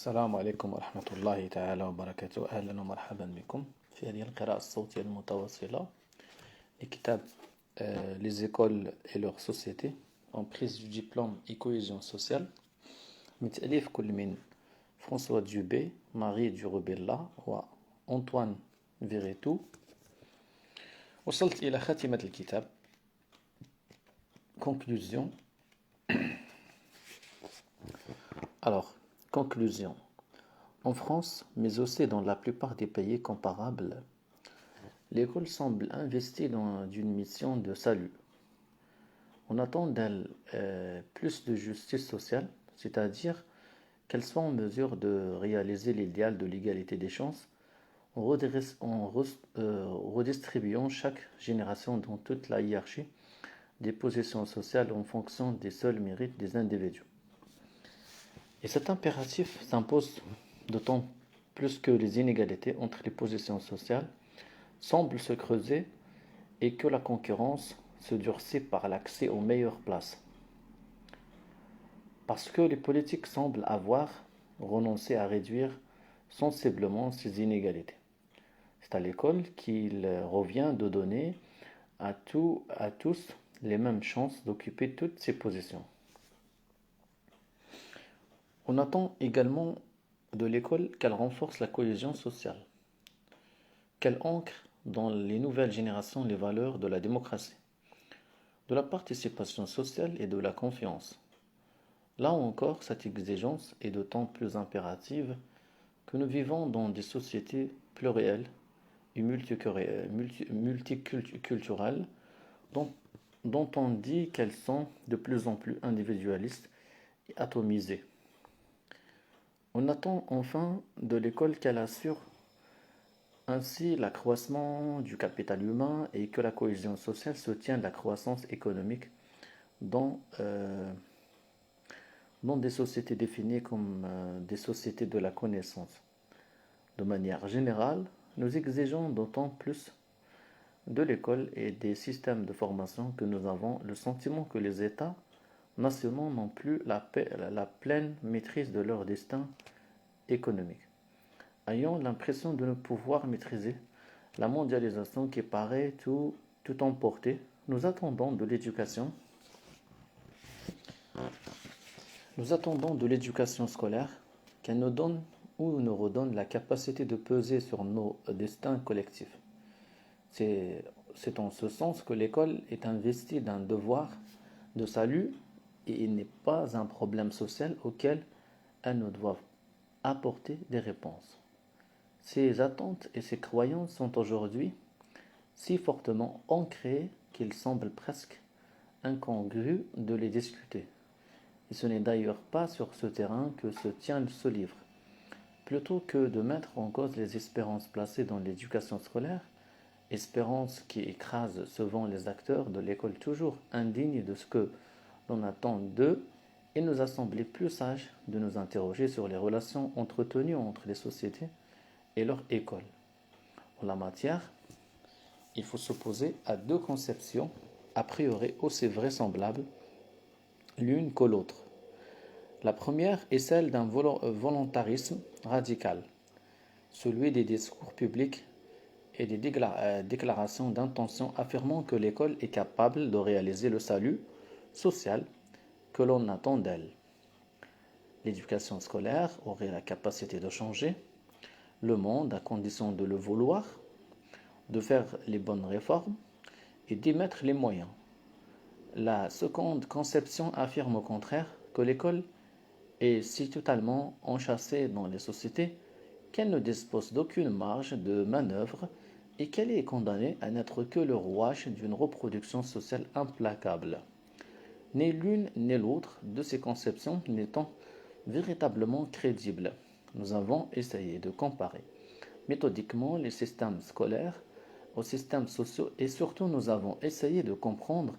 السلام عليكم ورحمة الله تعالى وبركاته. أهلا ومرحبا بكم في هذه القراءة الصوتية المتواصلة لكتاب Les écoles et leurs sociétés en prise du diplôme et cohésion sociale من تأليف كل من فرانسوا ديوبي، ماري ديروبيلا وأنطوان فيريتو. وصلت إلى خاتمة الكتاب. Conclusion. Alors, conclusion. En France, mais aussi dans la plupart des pays comparables, l'école semble investie dans une mission de salut. On attend d'elle plus de justice sociale, c'est-à-dire qu'elle soit en mesure de réaliser l'idéal de l'égalité des chances en redistribuant chaque génération dans toute la hiérarchie des positions sociales en fonction des seuls mérites des individus. Et cet impératif s'impose d'autant plus que les inégalités entre les positions sociales semblent se creuser et que la concurrence se durcit par l'accès aux meilleures places. Parce que les politiques semblent avoir renoncé à réduire sensiblement ces inégalités. C'est à l'école qu'il revient de donner à tous les mêmes chances d'occuper toutes ces positions. On attend également de l'école qu'elle renforce la cohésion sociale, qu'elle ancre dans les nouvelles générations les valeurs de la démocratie, de la participation sociale et de la confiance. Là encore, cette exigence est d'autant plus impérative que nous vivons dans des sociétés plurielles et multiculturelles dont on dit qu'elles sont de plus en plus individualistes et atomisées. On attend enfin de l'école qu'elle assure ainsi l'accroissement du capital humain et que la cohésion sociale soutienne la croissance économique dans des sociétés définies comme des sociétés de la connaissance. De manière générale, nous exigeons d'autant plus de l'école et des systèmes de formation que nous avons le sentiment que les États nationaux n'ont plus la pleine maîtrise de leur destin économique. Ayant l'impression de ne pouvoir maîtriser la mondialisation qui paraît tout emporter, nous attendons de l'éducation scolaire qu'elle nous donne ou nous redonne la capacité de peser sur nos destins collectifs. C'est en ce sens que l'école est investie d'un devoir de salut et il n'est pas un problème social auquel elle ne doit apporter des réponses. Ces attentes et ces croyances sont aujourd'hui si fortement ancrées qu'il semble presque incongru de les discuter. Et ce n'est d'ailleurs pas sur ce terrain que se tient ce livre. Plutôt que de mettre en cause les espérances placées dans l'éducation scolaire, espérances qui écrasent souvent les acteurs de l'école toujours indignes de ce que l'on attend d'eux, il nous a semblé plus sage de nous interroger sur les relations entretenues entre les sociétés et leur école. En la matière, il faut s'opposer à deux conceptions a priori aussi vraisemblables l'une que l'autre. La première est celle d'un volontarisme radical, celui des discours publics et des déclarations d'intention affirmant que l'école est capable de réaliser le salut social que l'on attend d'elle. L'éducation scolaire aurait la capacité de changer le monde à condition de le vouloir, de faire les bonnes réformes et d'y mettre les moyens. La seconde conception affirme au contraire que l'école est si totalement enchâssée dans les sociétés qu'elle ne dispose d'aucune marge de manœuvre et qu'elle est condamnée à n'être que le rouage d'une reproduction sociale implacable. Ni l'une ni l'autre de ces conceptions n'étant véritablement crédibles, nous avons essayé de comparer méthodiquement les systèmes scolaires aux systèmes sociaux et surtout nous avons essayé de comprendre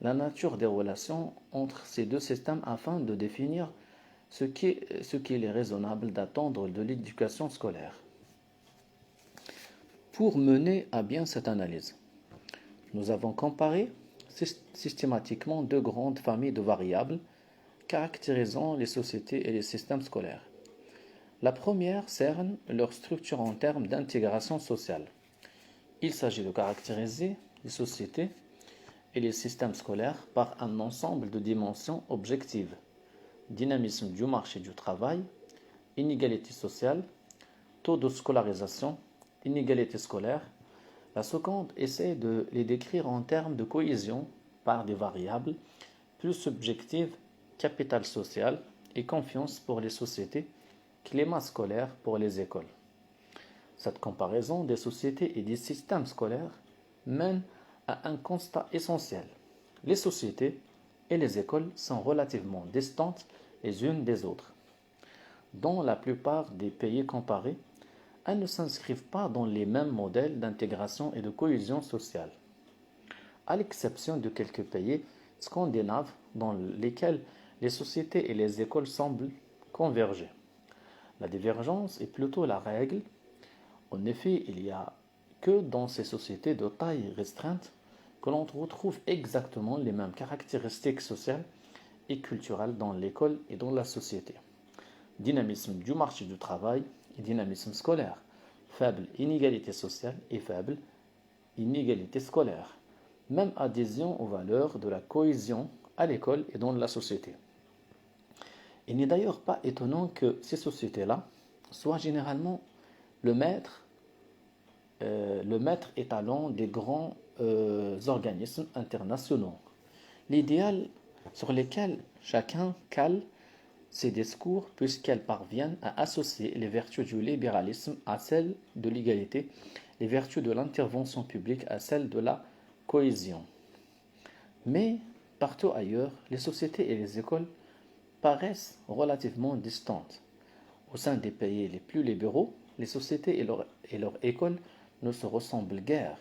la nature des relations entre ces deux systèmes afin de définir ce qu'il est raisonnable d'attendre de l'éducation scolaire. Pour mener à bien cette analyse, nous avons comparé systématiquement deux grandes familles de variables caractérisant les sociétés et les systèmes scolaires. La première cerne leur structure en termes d'intégration sociale. Il s'agit de caractériser les sociétés et les systèmes scolaires par un ensemble de dimensions objectives: dynamisme du marché du travail, inégalité sociale, taux de scolarisation, inégalité scolaire. La seconde essaie de les décrire en termes de cohésion par des variables plus subjectives: capital social et confiance pour les sociétés, climat scolaire pour les écoles. Cette comparaison des sociétés et des systèmes scolaires mène à un constat essentiel. Les sociétés et les écoles sont relativement distantes les unes des autres. Dans la plupart des pays comparés, elles ne s'inscrivent pas dans les mêmes modèles d'intégration et de cohésion sociale, à l'exception de quelques pays scandinaves dans lesquels les sociétés et les écoles semblent converger. La divergence est plutôt la règle. En effet, il n'y a que dans ces sociétés de taille restreinte que l'on retrouve exactement les mêmes caractéristiques sociales et culturelles dans l'école et dans la société. Dynamisme du marché du travail et dynamisme scolaire, faible inégalité sociale et faible inégalité scolaire, même adhésion aux valeurs de la cohésion à l'école et dans la société. Il n'est d'ailleurs pas étonnant que ces sociétés-là soient généralement le maître étalon des grands organismes internationaux, l'idéal sur lequel chacun cale ses discours, puisqu'elles parviennent à associer les vertus du libéralisme à celles de l'égalité, les vertus de l'intervention publique à celles de la cohésion. Mais partout ailleurs, les sociétés et les écoles paraissent relativement distantes. Au sein des pays les plus libéraux, les sociétés et leurs écoles ne se ressemblent guère.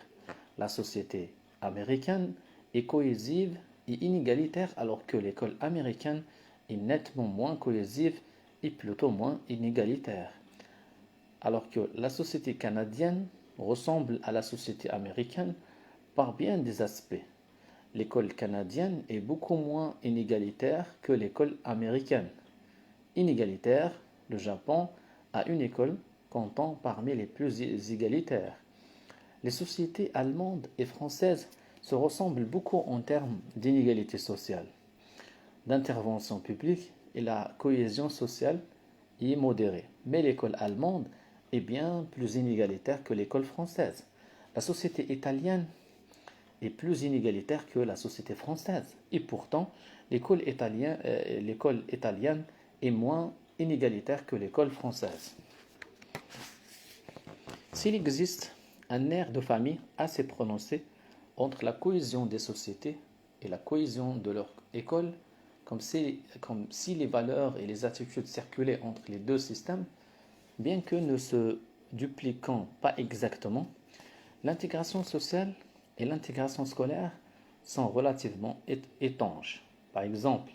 La société américaine est cohésive et inégalitaire, alors que l'école américaine est nettement moins cohésive et plutôt moins inégalitaire. Alors que la société canadienne ressemble à la société américaine par bien des aspects. L'école canadienne est beaucoup moins inégalitaire que l'école américaine. Inégalitaire, le Japon a une école comptant parmi les plus égalitaires. Les sociétés allemandes et françaises se ressemblent beaucoup en termes d'inégalité sociale, d'intervention publique, et la cohésion sociale y est modérée. Mais l'école allemande est bien plus inégalitaire que l'école française. La société italienne est plus inégalitaire que la société française. Et pourtant, l'école italienne est moins inégalitaire que l'école française. S'il existe un air de famille assez prononcé entre la cohésion des sociétés et la cohésion de leur école, comme si les valeurs et les attitudes circulaient entre les deux systèmes, bien que ne se dupliquant pas exactement, l'intégration sociale et l'intégration scolaire sont relativement étanches. Par exemple,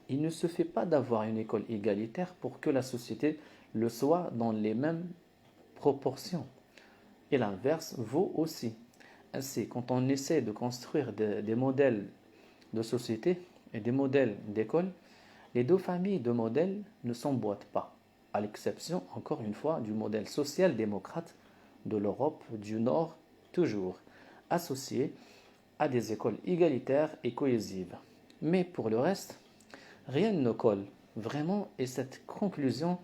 il ne se fait pas d'avoir une école égalitaire pour que la société le soit dans les mêmes proportions. Et l'inverse vaut aussi. Ainsi, quand on essaie de construire des modèles de société et des modèles d'école, les deux familles de modèles ne s'emboîtent pas, à l'exception, encore une fois, du modèle social-démocrate de l'Europe du Nord, toujours associé à des écoles égalitaires et cohésives. Mais pour le reste, rien ne colle vraiment, et cette conclusion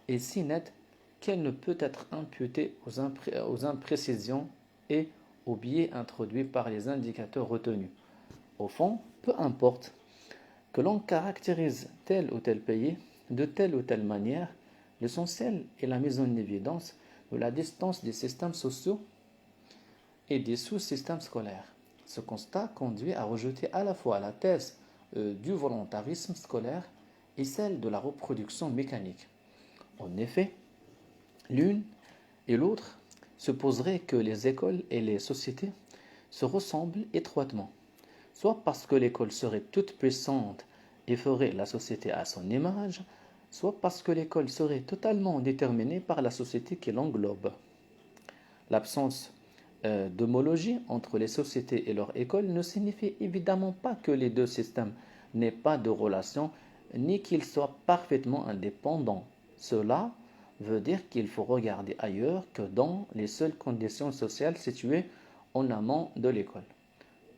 est si nette qu'elle ne peut être imputée aux imprécisions et aux biais introduits par les indicateurs retenus. Au fond, peu importe que l'on caractérise tel ou tel pays de telle ou telle manière, l'essentiel est la mise en évidence de la distance des systèmes sociaux et des sous-systèmes scolaires. Ce constat conduit à rejeter à la fois la thèse du volontarisme scolaire et celle de la reproduction mécanique. En effet, l'une et l'autre supposeraient que les écoles et les sociétés se ressemblent étroitement, soit parce que l'école serait toute puissante et ferait la société à son image, soit parce que l'école serait totalement déterminée par la société qui l'englobe. L'absence d'homologie entre les sociétés et leur école ne signifie évidemment pas que les deux systèmes n'aient pas de relation, ni qu'ils soient parfaitement indépendants. Cela veut dire qu'il faut regarder ailleurs que dans les seules conditions sociales situées en amont de l'école.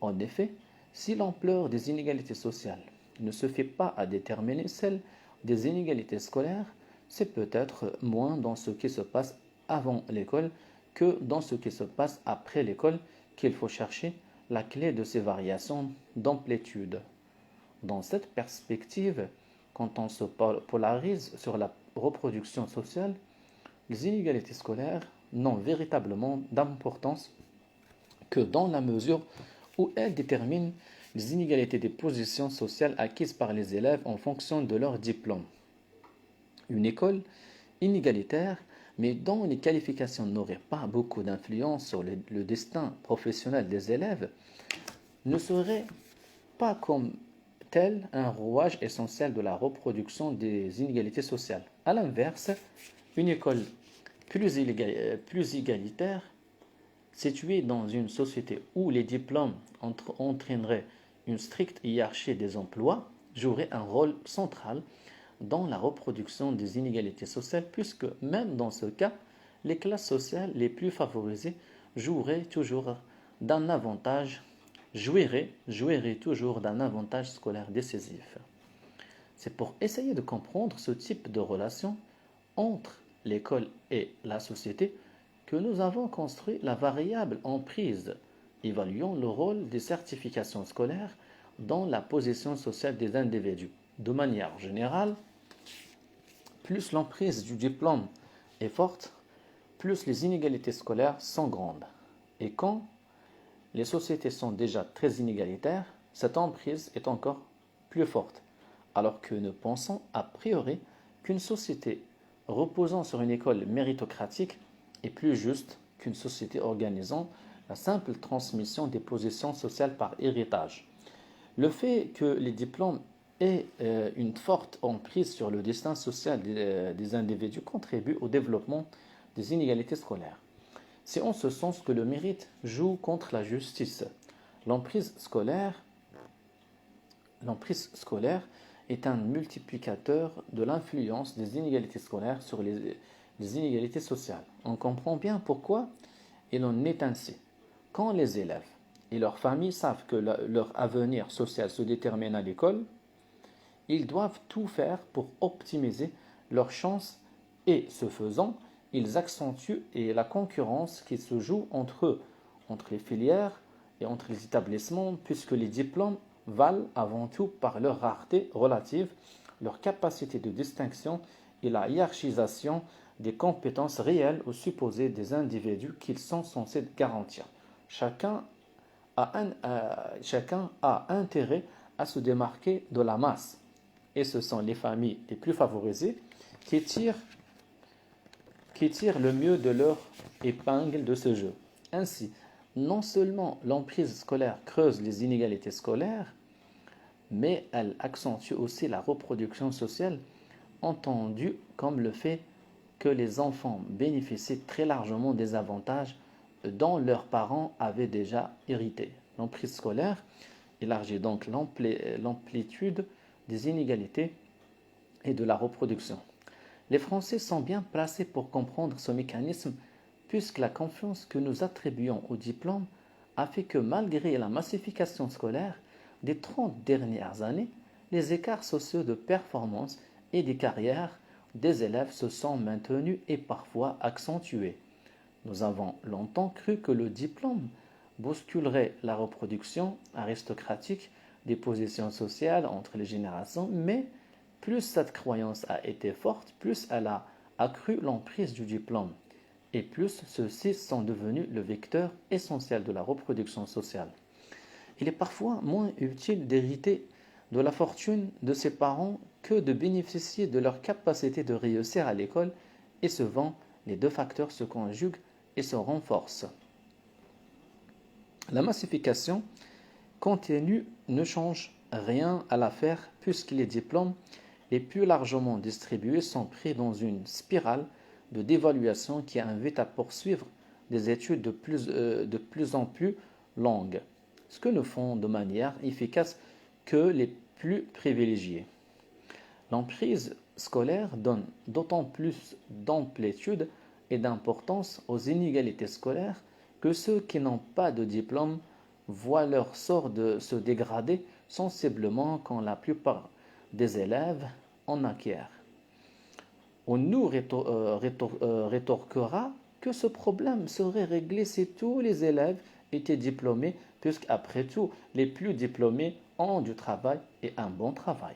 En effet, si l'ampleur des inégalités sociales ne se fait pas à déterminer celle des inégalités scolaires, c'est peut-être moins dans ce qui se passe avant l'école que dans ce qui se passe après l'école qu'il faut chercher la clé de ces variations d'amplitude. Dans cette perspective, quand on se polarise sur la reproduction sociale, les inégalités scolaires n'ont véritablement d'importance que dans la mesure où elles déterminent les inégalités des positions sociales acquises par les élèves en fonction de leur diplôme. Une école inégalitaire, mais dont les qualifications n'auraient pas beaucoup d'influence sur le destin professionnel des élèves, ne serait pas comme tel un rouage essentiel de la reproduction des inégalités sociales. A l'inverse, une école plus égalitaire, située dans une société où les diplômes entraîneraient une stricte hiérarchie des emplois, jouerait un rôle central dans la reproduction des inégalités sociales, puisque même dans ce cas, les classes sociales les plus favorisées joueraient toujours d'un avantage toujours d'un avantage scolaire décisif. C'est pour essayer de comprendre ce type de relation entre l'école et la société que nous avons construit la variable emprise, évaluant le rôle des certifications scolaires dans la position sociale des individus. De manière générale, plus l'emprise du diplôme est forte, plus les inégalités scolaires sont grandes. Et quand les sociétés sont déjà très inégalitaires, cette emprise est encore plus forte, alors que nous pensons a priori qu'une société reposant sur une école méritocratique est plus juste qu'une société organisant la simple transmission des positions sociales par héritage. Le fait que les diplômes aient une forte emprise sur le destin social des individus contribue au développement des inégalités scolaires. C'est en ce sens que le mérite joue contre la justice. L'emprise scolaire est un multiplicateur de l'influence des inégalités scolaires sur les inégalités sociales. On comprend bien pourquoi il en est ainsi. Quand les élèves et leurs familles savent que leur avenir social se détermine à l'école, ils doivent tout faire pour optimiser leurs chances et, ce faisant, ils accentuent la concurrence qui se joue entre eux, entre les filières et entre les établissements, puisque les diplômes valent avant tout par leur rareté relative, leur capacité de distinction et la hiérarchisation des compétences réelles ou supposées des individus qu'ils sont censés garantir. Chacun a intérêt à se démarquer de la masse, et ce sont les familles les plus favorisées qui tirent le mieux de leur épingle de ce jeu. Ainsi, non seulement l'emprise scolaire creuse les inégalités scolaires, mais elle accentue aussi la reproduction sociale, entendue comme le fait que les enfants bénéficient très largement des avantages dont leurs parents avaient déjà hérité. L'emprise scolaire élargit donc l'amplitude des inégalités et de la reproduction. Les Français sont bien placés pour comprendre ce mécanisme, puisque la confiance que nous attribuons au diplôme a fait que malgré la massification scolaire des 30 dernières années, les écarts sociaux de performance et des carrières des élèves se sont maintenus et parfois accentués. Nous avons longtemps cru que le diplôme bousculerait la reproduction aristocratique des positions sociales entre les générations, mais plus cette croyance a été forte, plus elle a accru l'emprise du diplôme, et plus ceux-ci sont devenus le vecteur essentiel de la reproduction sociale. Il est parfois moins utile d'hériter de la fortune de ses parents que de bénéficier de leur capacité de réussir à l'école, et souvent les deux facteurs se conjuguent et se renforcent. La massification continue ne change rien à l'affaire, puisque les diplômes les plus largement distribués sont pris dans une spirale de dévaluation qui invite à poursuivre des études de plus en plus longues, ce que ne font de manière efficace que les plus privilégiés. L'emprise scolaire donne d'autant plus d'amplitude et d'importance aux inégalités scolaires que ceux qui n'ont pas de diplôme voient leur sort se dégrader sensiblement quand la plupart des élèves en acquièrent. On nous rétorquera que ce problème serait réglé si tous les élèves étaient diplômés, puisqu'après tout, les plus diplômés ont du travail et un bon travail.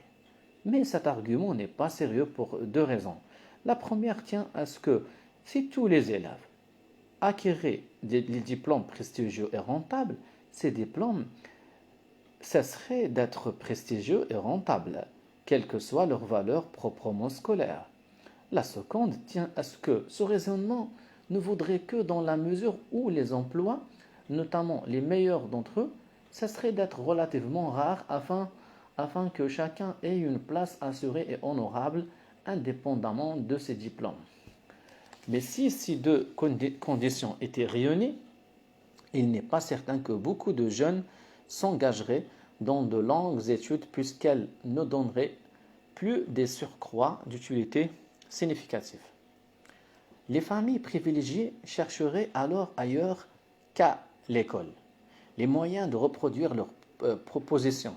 Mais cet argument n'est pas sérieux pour deux raisons. La première tient à ce que si tous les élèves acquéraient des diplômes prestigieux et rentables, ces diplômes cesseraient d'être prestigieux et rentables, quelle que soit leur valeur proprement scolaire. La seconde tient à ce que ce raisonnement ne vaudrait que dans la mesure où les emplois, notamment les meilleurs d'entre eux, cesseraient d'être relativement rares afin que chacun ait une place assurée et honorable indépendamment de ses diplômes. Mais si ces deux conditions étaient réunies, il n'est pas certain que beaucoup de jeunes s'engageraient dans de longues études puisqu'elles ne donneraient plus des surcroîts d'utilité significatifs. Les familles privilégiées chercheraient alors ailleurs qu'à l'école les moyens de reproduire leurs propositions.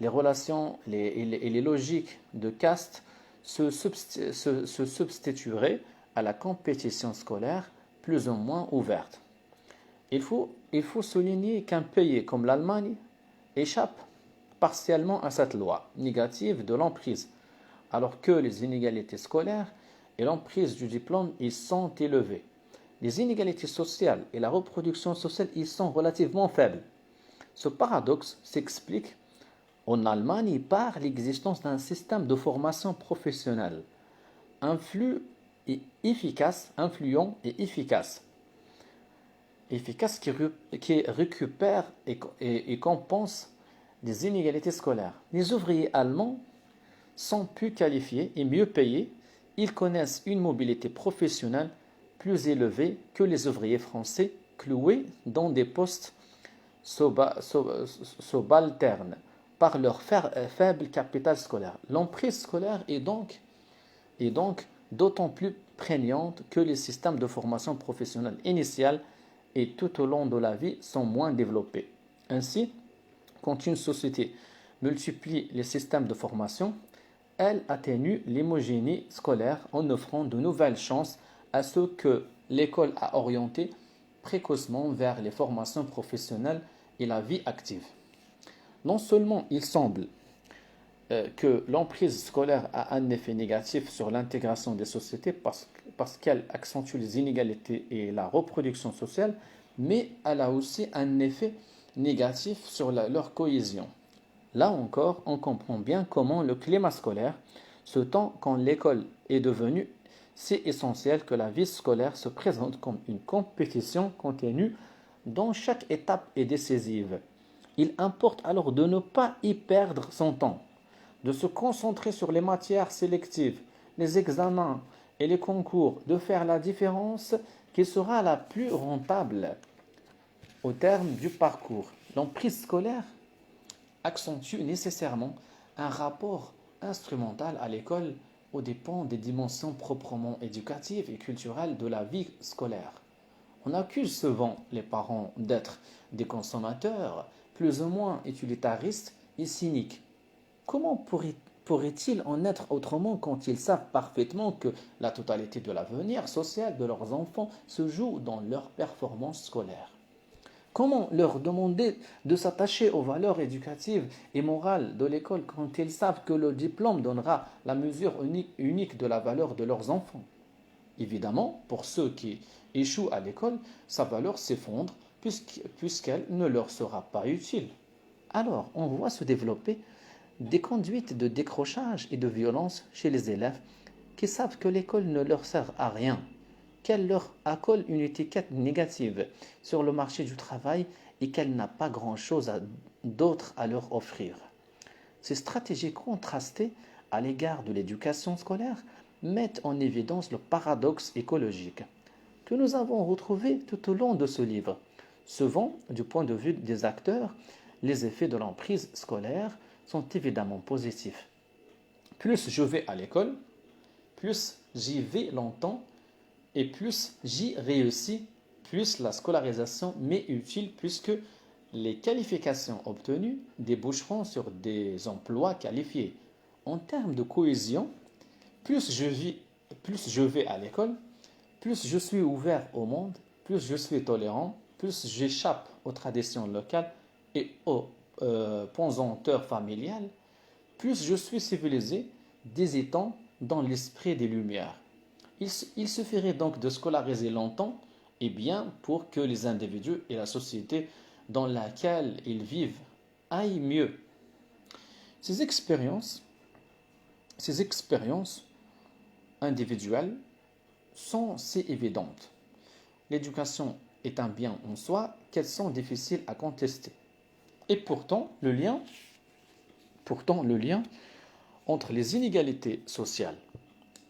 Les relations et les logiques de caste se substitueraient à la compétition scolaire plus ou moins ouverte. Il faut souligner qu'un pays comme l'Allemagne échappe partiellement à cette loi négative de l'emprise, alors que les inégalités scolaires et l'emprise du diplôme y sont élevées. Les inégalités sociales et la reproduction sociale y sont relativement faibles. Ce paradoxe s'explique en Allemagne par l'existence d'un système de formation professionnelle influent et efficace qui récupère et compense les inégalités scolaires. Les ouvriers allemands sont plus qualifiés et mieux payés. Ils connaissent une mobilité professionnelle plus élevée que les ouvriers français cloués dans des postes subalternes par leur faible capital scolaire. L'emprise scolaire est donc d'autant plus prégnante que les systèmes de formation professionnelle initiale et tout au long de la vie sont moins développés. Ainsi, quand une société multiplie les systèmes de formation, elle atténue l'homogénéité scolaire en offrant de nouvelles chances à ceux que l'école a orientés précocement vers les formations professionnelles et la vie active. Non seulement il semble que l'emprise scolaire a un effet négatif sur l'intégration des sociétés parce qu'elle accentue les inégalités et la reproduction sociale, mais elle a aussi un effet négatif sur leur cohésion. Là encore, on comprend bien comment le climat scolaire se tend quand l'école est devenue si essentielle que la vie scolaire se présente comme une compétition continue dont chaque étape est décisive. Il importe alors de ne pas y perdre son temps, de se concentrer sur les matières sélectives, les examens et les concours, de faire la différence qui sera la plus rentable au terme du parcours. L'emprise scolaire accentue nécessairement un rapport instrumental à l'école aux dépens des dimensions proprement éducatives et culturelles de la vie scolaire. On accuse souvent les parents d'être des consommateurs plus ou moins utilitaristes et cyniques. Comment pourrait-il en être autrement quand ils savent parfaitement que la totalité de l'avenir social de leurs enfants se joue dans leur performance scolaire? Comment leur demander de s'attacher aux valeurs éducatives et morales de l'école quand ils savent que le diplôme donnera la mesure unique de la valeur de leurs enfants? Évidemment, pour ceux qui échouent à l'école, sa valeur s'effondre puisqu'elle ne leur sera pas utile. Alors, on voit se développer des conduites de décrochage et de violence chez les élèves qui savent que l'école ne leur sert à rien, qu'elle leur accole une étiquette négative sur le marché du travail et qu'elle n'a pas grand-chose d'autre à leur offrir. Ces stratégies contrastées à l'égard de l'éducation scolaire mettent en évidence le paradoxe écologique que nous avons retrouvé tout au long de ce livre. Souvent, du point de vue des acteurs, les effets de l'emprise scolaire sont évidemment positifs. Plus je vais à l'école, plus j'y vais longtemps et plus j'y réussis, plus la scolarisation m'est utile puisque les qualifications obtenues déboucheront sur des emplois qualifiés. En termes de cohésion, plus je vais à l'école, plus je suis ouvert au monde, plus je suis tolérant, plus j'échappe aux traditions locales et aux pesanteurs familiales, plus je suis civilisé, désitant dans l'esprit des Lumières. Il suffirait donc de scolariser longtemps et bien pour que les individus et la société dans laquelle ils vivent aillent mieux. Ces expériences, ces expériences individuelles sont si évidentes. L'éducation est un bien en soi qu'elles sont difficiles à contester. Et pourtant, le lien entre les inégalités sociales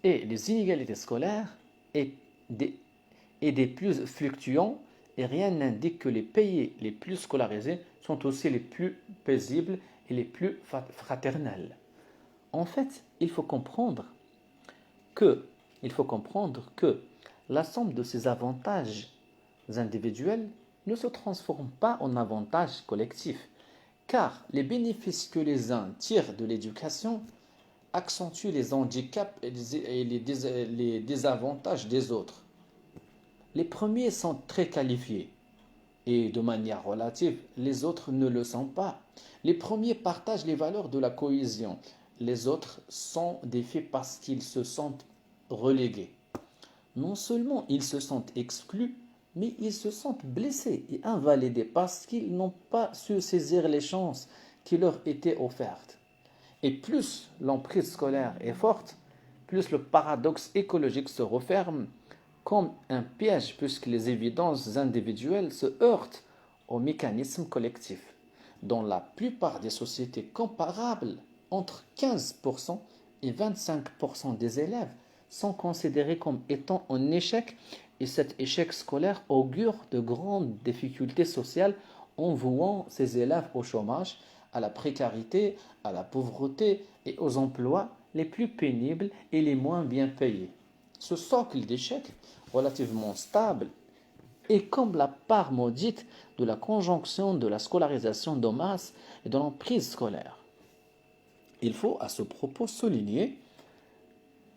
et les inégalités scolaires est des plus fluctuants et rien n'indique que les pays les plus scolarisés sont aussi les plus paisibles et les plus fraternels. En fait, il faut comprendre que la somme de ces avantages individuels ne se transforme pas en avantages collectifs, car les bénéfices que les uns tirent de l'éducation accentuent les handicaps et les désavantages des autres. Les premiers sont très qualifiés et de manière relative, les autres ne le sont pas. Les premiers partagent les valeurs de la cohésion, les autres sont défiés parce qu'ils se sentent relégués. Non seulement ils se sentent exclus, mais ils se sentent blessés et invalidés parce qu'ils n'ont pas su saisir les chances qui leur étaient offertes. Et plus l'emprise scolaire est forte, plus le paradoxe écologique se referme comme un piège puisque les évidences individuelles se heurtent aux mécanismes collectifs. Dans la plupart des sociétés comparables, entre 15% et 25% des élèves sont considérés comme étant en échec et cet échec scolaire augure de grandes difficultés sociales en vouant ces élèves au chômage, à la précarité, à la pauvreté et aux emplois les plus pénibles et les moins bien payés. Ce socle d'échecs relativement stable est comme la part maudite de la conjonction de la scolarisation de masse et de l'emprise scolaire. Il faut à ce propos souligner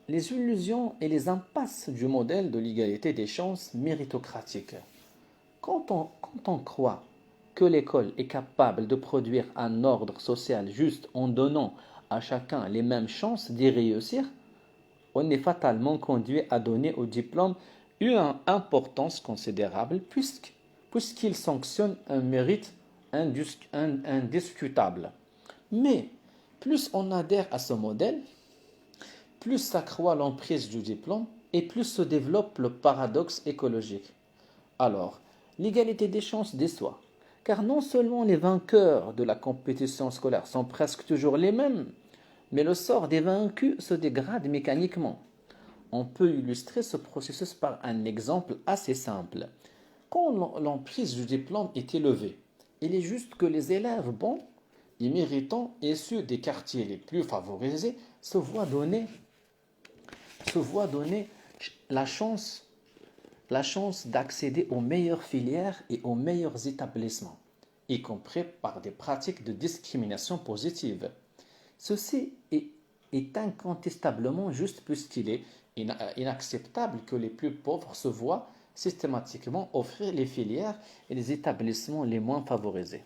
les illusions et les impasses du modèle de l'égalité des chances méritocratique. Quand on croit que l'école est capable de produire un ordre social juste en donnant à chacun les mêmes chances d'y réussir, on est fatalement conduit à donner au diplôme une importance considérable puisqu'il sanctionne un mérite indiscutable. Mais plus on adhère à ce modèle, plus s'accroît l'emprise du diplôme et plus se développe le paradoxe écologique. Alors, l'égalité des chances déçoit, car non seulement les vainqueurs de la compétition scolaire sont presque toujours les mêmes, mais le sort des vaincus se dégrade mécaniquement. On peut illustrer ce processus par un exemple assez simple. Quand l'emprise du diplôme est élevée, il est juste que les élèves bons et méritants issus des quartiers les plus favorisés se voient donner la chance d'accéder aux meilleures filières et aux meilleurs établissements, y compris par des pratiques de discrimination positive. Ceci est incontestablement juste puisqu'il est inacceptable que les plus pauvres se voient systématiquement offrir les filières et les établissements les moins favorisés.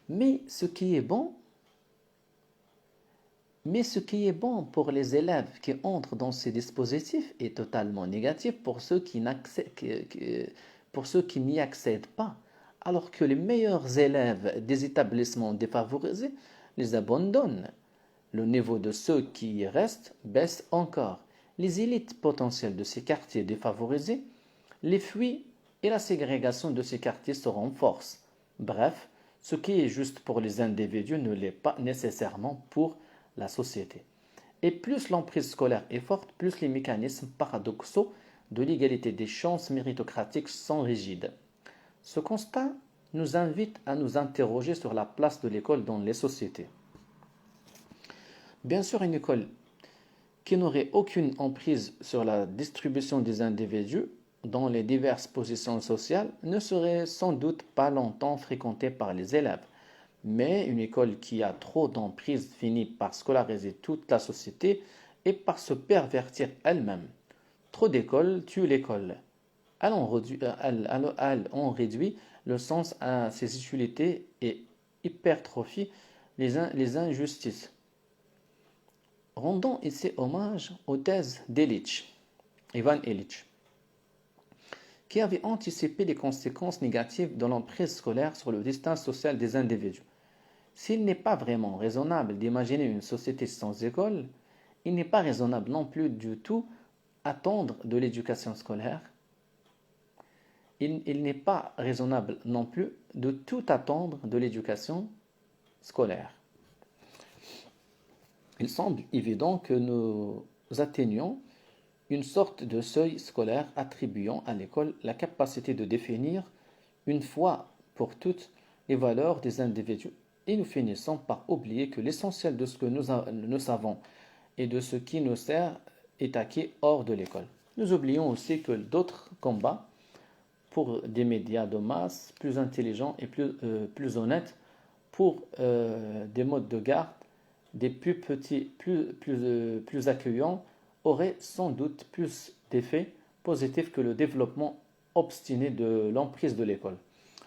Mais ce qui est bon pour les élèves qui entrent dans ces dispositifs est totalement négatif pour ceux qui n'y accèdent pas, alors que les meilleurs élèves des établissements défavorisés les abandonnent. Le niveau de ceux qui y restent baisse encore. Les élites potentielles de ces quartiers défavorisés les fuient et la ségrégation de ces quartiers se renforce. Bref, ce qui est juste pour les individus ne l'est pas nécessairement pour la société. Et plus l'emprise scolaire est forte, plus les mécanismes paradoxaux de l'égalité des chances méritocratiques sont rigides. Ce constat nous invite à nous interroger sur la place de l'école dans les sociétés. Bien sûr, une école qui n'aurait aucune emprise sur la distribution des individus dans les diverses positions sociales, ne serait sans doute pas longtemps fréquentée par les élèves. Mais une école qui a trop d'emprise finit par scolariser toute la société et par se pervertir elle-même. Trop d'écoles tuent l'école. Elles ont réduit le sens à ses utilités et hypertrophient les injustices. Rendons ici hommage aux thèses d'Illich, Ivan Illich, qui avait anticipé les conséquences négatives de l'emprise scolaire sur le destin social des individus. S'il n'est pas vraiment raisonnable d'imaginer une société sans école, il n'est pas raisonnable non plus du tout attendre de l'éducation scolaire. Il n'est pas raisonnable non plus de tout attendre de l'éducation scolaire. Il semble évident que nous atteignons une sorte de seuil scolaire attribuant à l'école la capacité de définir une fois pour toutes les valeurs des individus et nous finissons par oublier que l'essentiel de ce que nous savons et de ce qui nous sert est acquis hors de l'école. Nous oublions aussi que d'autres combats pour des médias de masse plus intelligents et plus honnêtes, pour des modes de garde, des plus petits, plus accueillants, auraient sans doute plus d'effets positifs que le développement obstiné de l'emprise de l'école.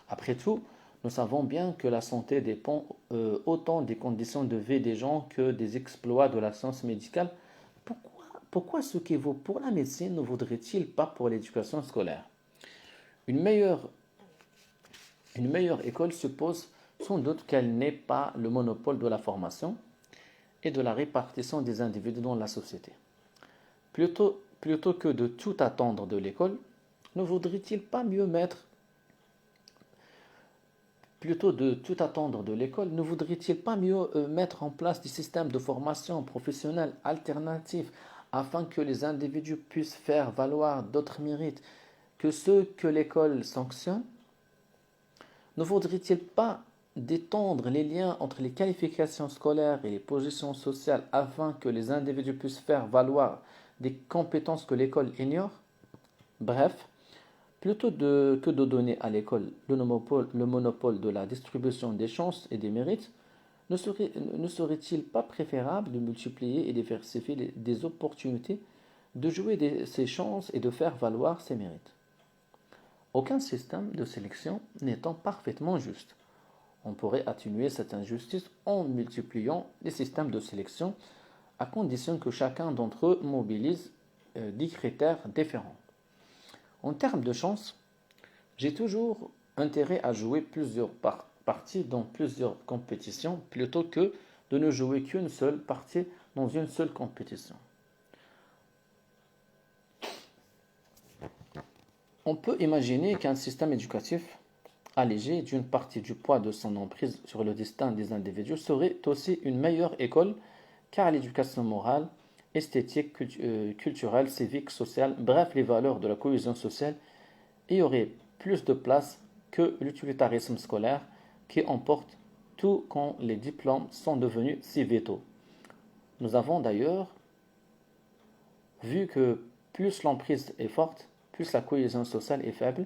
Après tout, nous savons bien que la santé dépend autant des conditions de vie des gens que des exploits de la science médicale. Pourquoi ce qui vaut pour la médecine ne vaudrait-il pas pour l'éducation scolaire? Une meilleure école suppose sans doute qu'elle n'ait pas le monopole de la formation et de la répartition des individus dans la société. Plutôt que de tout attendre de l'école, ne vaudrait-il pas mieux mettre en place des systèmes de formation professionnelle alternatifs afin que les individus puissent faire valoir d'autres mérites que ceux que l'école sanctionne? Ne faudrait-il pas d'étendre les liens entre les qualifications scolaires et les positions sociales afin que les individus puissent faire valoir des compétences que l'école ignore? Bref, plutôt que de donner à l'école le monopole de la distribution des chances et des mérites, ne serait-il pas préférable de multiplier et diversifier des opportunités, de jouer ses chances et de faire valoir ses mérites? Aucun système de sélection n'étant parfaitement juste. On pourrait atténuer cette injustice en multipliant les systèmes de sélection à condition que chacun d'entre eux mobilise 10 critères différents. En termes de chance, j'ai toujours intérêt à jouer plusieurs parties dans plusieurs compétitions plutôt que de ne jouer qu'une seule partie dans une seule compétition. On peut imaginer qu'un système éducatif allégé d'une partie du poids de son emprise sur le destin des individus serait aussi une meilleure école car l'éducation morale, esthétique, culturelle, civique, sociale, bref les valeurs de la cohésion sociale y aurait plus de place que l'utilitarisme scolaire qui emporte tout quand les diplômes sont devenus si vitaux. Nous avons d'ailleurs vu que plus l'emprise est forte, plus la cohésion sociale est faible.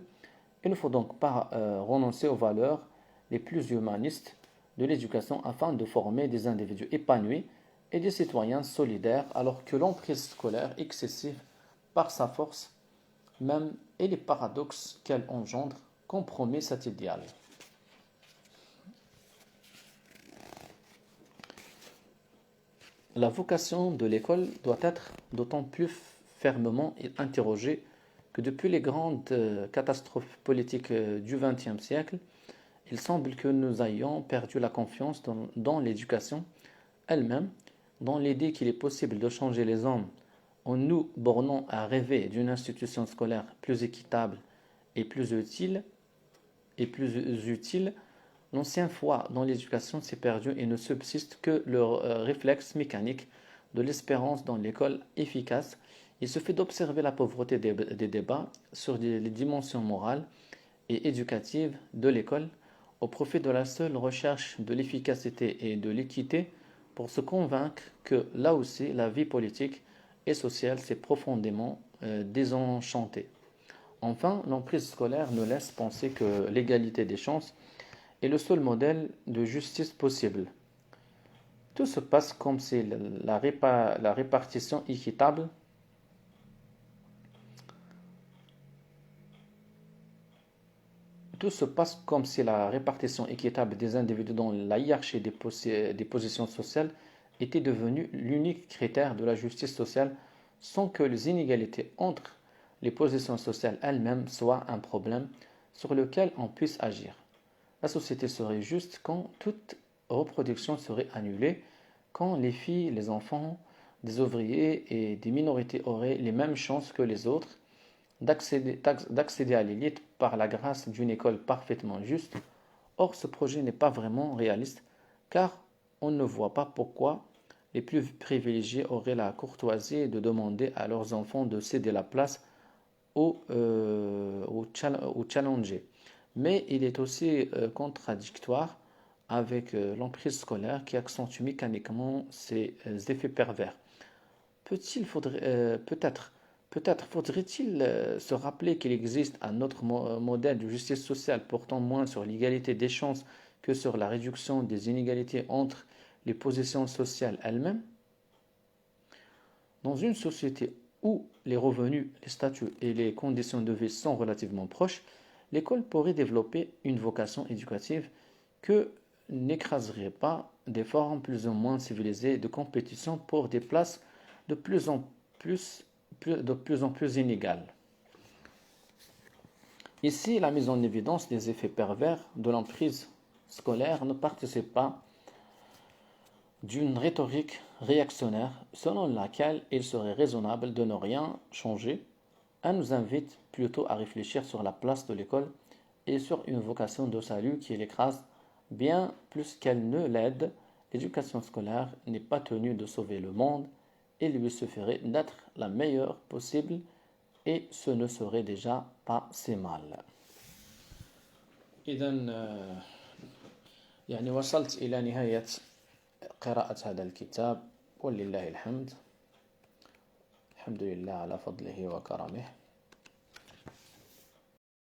Il ne faut donc pas renoncer aux valeurs les plus humanistes de l'éducation afin de former des individus épanouis et des citoyens solidaires alors que l'emprise scolaire excessive par sa force même et les paradoxes qu'elle engendre compromet cet idéal. La vocation de l'école doit être d'autant plus fermement interrogée que depuis les grandes catastrophes politiques du XXe siècle, il semble que nous ayons perdu la confiance dans l'éducation elle-même, dans l'idée qu'il est possible de changer les hommes en nous bornant à rêver d'une institution scolaire plus équitable et plus utile. L'ancienne foi dans l'éducation s'est perdue et ne subsiste que le réflexe mécanique de l'espérance dans l'école efficace. Il suffit d'observer la pauvreté des débats sur les dimensions morales et éducatives de l'école au profit de la seule recherche de l'efficacité et de l'équité pour se convaincre que là aussi la vie politique et sociale s'est profondément désenchantée. Enfin, l'emprise scolaire nous laisse penser que l'égalité des chances est le seul modèle de justice possible. Tout se passe comme si la répartition équitable Tout se passe comme si la répartition équitable des individus dans la hiérarchie des positions sociales était devenue l'unique critère de la justice sociale sans que les inégalités entre les positions sociales elles-mêmes soient un problème sur lequel on puisse agir. La société serait juste quand toute reproduction serait annulée, quand les filles, les enfants, des ouvriers et des minorités auraient les mêmes chances que les autres d'accéder à l'élite par la grâce d'une école parfaitement juste. Or, ce projet n'est pas vraiment réaliste, car on ne voit pas pourquoi les plus privilégiés auraient la courtoisie de demander à leurs enfants de céder la place aux challengés. Mais il est aussi contradictoire avec l'emprise scolaire qui accentue mécaniquement ces effets pervers. Peut-être faudrait-il se rappeler qu'il existe un autre modèle de justice sociale portant moins sur l'égalité des chances que sur la réduction des inégalités entre les positions sociales elles-mêmes. Dans une société où les revenus, les statuts et les conditions de vie sont relativement proches, l'école pourrait développer une vocation éducative que n'écraserait pas des formes plus ou moins civilisées de compétition pour des places de plus en plus inégales. Ici, la mise en évidence des effets pervers de l'emprise scolaire ne participe pas d'une rhétorique réactionnaire selon laquelle il serait raisonnable de ne rien changer. Elle nous invite plutôt à réfléchir sur la place de l'école et sur une vocation de salut qui l'écrase bien plus qu'elle ne l'aide. L'éducation scolaire n'est pas tenue de sauver le monde, il lui suffirait d'être la meilleure possible et ce ne serait déjà pas si mal. إذن يعني وصلت إلى نهاية قراءة هذا الكتاب ولله الحمد. الحمد لله على فضله وكرمه.